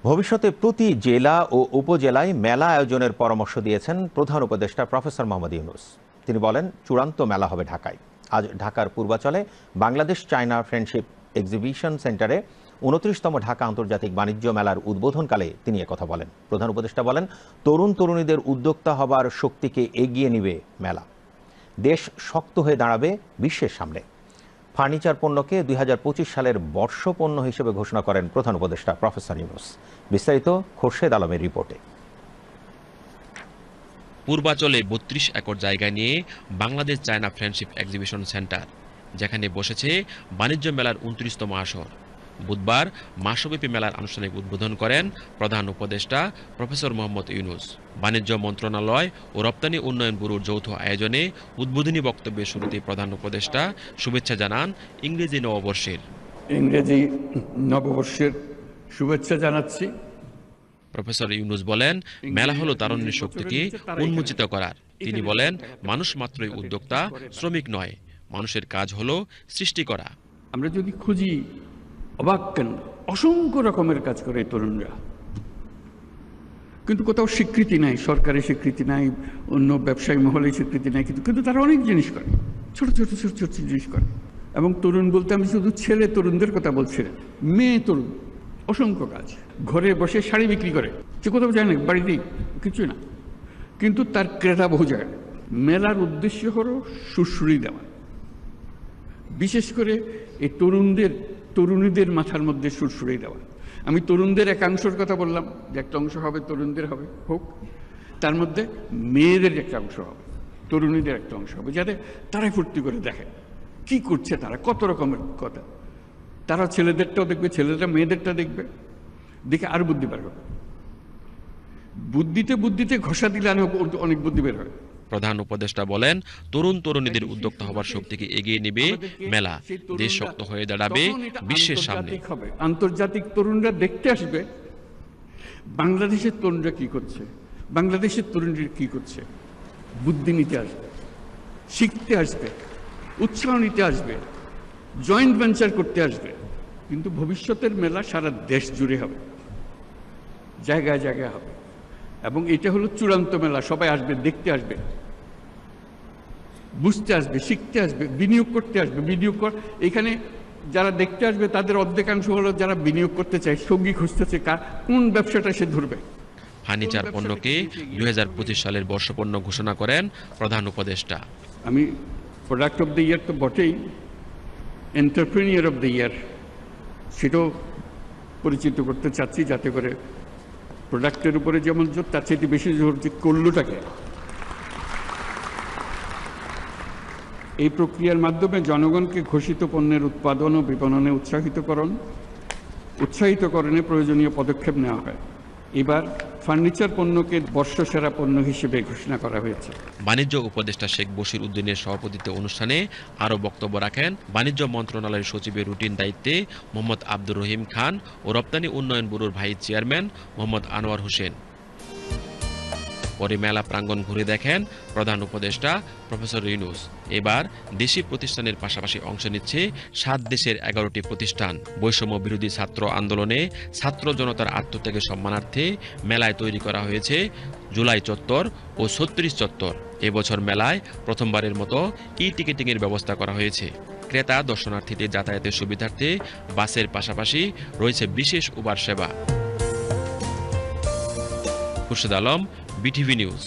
ভবিষ্যতে প্রতি জেলা ও উপজেলায় মেলা আয়োজনের পরামর্শ দিয়েছেন প্রধান উপদেষ্টা প্রফেসর মোহাম্মদ ইউনূস। তিনি বলেন, চূড়ান্ত মেলা হবে ঢাকায়। আজ ঢাকার পূর্বাচলে বাংলাদেশ চায়না ফ্রেন্ডশিপ এক্সিবিশন সেন্টারে ২৯তম ঢাকা আন্তর্জাতিক বাণিজ্য মেলার উদ্বোধনকালে তিনি একথা বলেন। প্রধান উপদেষ্টা বলেন, তরুণ তরুণীদের উদ্যোক্তা হবার শক্তিকে এগিয়ে নিবে মেলা। দেশ শক্ত হয়ে দাঁড়াবে বিশ্বের সামনে। ফার্নিচার পণ্যকে ২০২৫ সালের বর্ষপণ্য হিসেবে ঘোষণা করেন প্রধান উপদেষ্টা প্রফেসর ইউনূস। বিস্তারিত খোরশেদ আলমের রিপোর্টে। পূর্বাচলে ৩২ একর জায়গা নিয়ে Bangladesh China friendship exhibition centre, যেখানে বসেছে বাণিজ্য মেলার ২৯তম আসর। বুধবার মাসব্যাপী মেলার আনুষ্ঠানিক উদ্বোধন করেন প্রধান উপদেষ্টা প্রফেসর মোহাম্মদ ইউনূস। বাণিজ্য মন্ত্রণালয় ও রপ্তানি উন্নয়ন ব্যুরোর যৌথ আয়োজনে উদ্বোধনী বক্তব্যের শুরুতে প্রধান উপদেষ্টা শুভেচ্ছা জানান ইংরেজি নববর্ষের শুভেচ্ছা জানাচ্ছি। প্রফেসর ইউনূস বলেন, মেলা হলো তারুণ্যের শক্তিকে উন্মোচিত করার। তিনি বলেন, মানুষ মাত্রই উদ্যোক্তা, শ্রমিক নয়। মানুষের কাজ হলো সৃষ্টি করা। আমরা যদি খুঁজি, অবাক কেন, অসংখ্য রকমের কাজ করে তরুণরা, কিন্তু কোথাও স্বীকৃতি নাই, সরকারি স্বীকৃতি নাই, অন্য ব্যবসায়ী মহলে স্বীকৃতি নাই, কিন্তু তারা অনেক জিনিস করে, ছোট ছোট ছোট ছোট জিনিস করে। এবং তরুণ বলতে আমি শুধু ছেলে তরুণদের কথা বলছি না, মেয়ে তরুণ, অসংখ্য কাজ। ঘরে বসে শাড়ি বিক্রি করে, সে কোথাও যায় না, বাড়িতেই, কিছু না, কিন্তু তার ক্রেতা বহু জায়গায়। মেলার উদ্দেশ্য হলো সুশ্রী দেওয়া, বিশেষ করে এই তরুণীদের মাথার মধ্যে সুরসুরি দেওয়া। আমি তরুণদের একাংশের কথা বললাম, যে একটা অংশ হবে তরুণদের হোক, তার মধ্যে মেয়েদের একটা অংশ হবে, তরুণীদের একটা অংশ হবে, যাতে তারাই ফুর্তি করে দেখে কি করছে তারা, কত রকমের কথা। তারা ছেলেদেরটাও দেখবে, ছেলেরা মেয়েদেরটা দেখবে, দেখে আর বুদ্ধি বের হবে। বুদ্ধিতে ঘষা দিলে অনেক বুদ্ধি বের হয়। প্রধান উপদেষ্টা বলেন, তরুণ তরুণীদের উদ্যোক্তা হবার শক্তিকে এগিয়ে নেবে মেলা। দেশ শক্ত হয়ে দাঁড়াবে বিশ্বের সামনে। আন্তর্জাতিক তরুণরা দেখতে আসবে বাংলাদেশের তরুণরা কি করছে, বাংলাদেশের তরুণরা কি করছে, বুদ্ধি নিতে আসবে, শিখতে আসবে, উৎসাহ নিতে আসবে, জয়েন্ট ভেঞ্চার করতে আসবে। কিন্তু ভবিষ্যতের মেলা সারা দেশ জুড়ে হবে, জায়গায় জায়গায় হবে, এবং এটা হলো চূড়ান্ত মেলা। সবাই আসবে, দেখতে আসবে, বুঝতে আসবে, শিখতে আসবে, বিনিয়োগ করতে আসবে। এখানে যারা দেখতে আসবে তাদের অর্ধেকাংশ হলো যারা বিনিয়োগ করতে চায়, সঙ্গী খুঁজতেছে, কোন ব্যবসাটা সে ধরবে। ফার্নিচার পণ্যকে ২০২৫ সালের বর্ষপণ্য ঘোষণা করেন প্রধান উপদেষ্টা। আমি প্রোডাক্ট অফ দ্য ইয়ার তো বটেই, এন্টারপ্রেনিয়র অফ দ্য ইয়ার সেটাও পরিচিত করতে চাচ্ছি, যাতে করে প্রোডাক্টের উপরে যেমন জোর, তার চেয়ে বেশি জোর যে করলুটাকে। এই প্রক্রিয়ার মাধ্যমে জনগণকে ঘোষিত পণ্যের উৎপাদন ও বিপণনে উৎসাহিতকরণে প্রয়োজনীয় পদক্ষেপ নেওয়া হয়। এবার ফার্নিচার পণ্যকে বর্ষসেরা পণ্য হিসেবে ঘোষণা করা হয়েছে। বাণিজ্য উপদেষ্টা শেখ বশির উদ্দিনের সভাপতিত্বে অনুষ্ঠানে আরও বক্তব্য রাখেন বাণিজ্য মন্ত্রণালয়ের সচিবের রুটিন দায়িত্বে মোহাম্মদ আব্দুর রহিম খান ও রপ্তানি উন্নয়ন ব্যুরোর ভাইস চেয়ারম্যান মোহাম্মদ আনোয়ার হোসেন। পরে মেলা প্রাঙ্গণ ঘুরে দেখেন প্রধান উপদেষ্টা প্রফেসর ইউনূস। এবার দেশি প্রতিষ্ঠানের পাশাপাশি অংশ নিচ্ছে ৭ দেশের ১১টি প্রতিষ্ঠান। বৈষম্য বিরোধী ছাত্র আন্দোলনে ছাত্র জনতার আত্মত্যাগের সম্মানার্থে মেলায় তৈরি করা হয়েছে জুলাই চত্বর ও ৩৬ চত্বর। এবছর মেলায় প্রথমবারের মতো টিকেটিংয়ের ব্যবস্থা করা হয়েছে। ক্রেতা দর্শনার্থীদের যাতায়াতের সুবিধার্থে বাসের পাশাপাশি রয়েছে বিশেষ উবার সেবা। Khurshed Alam, BTV news.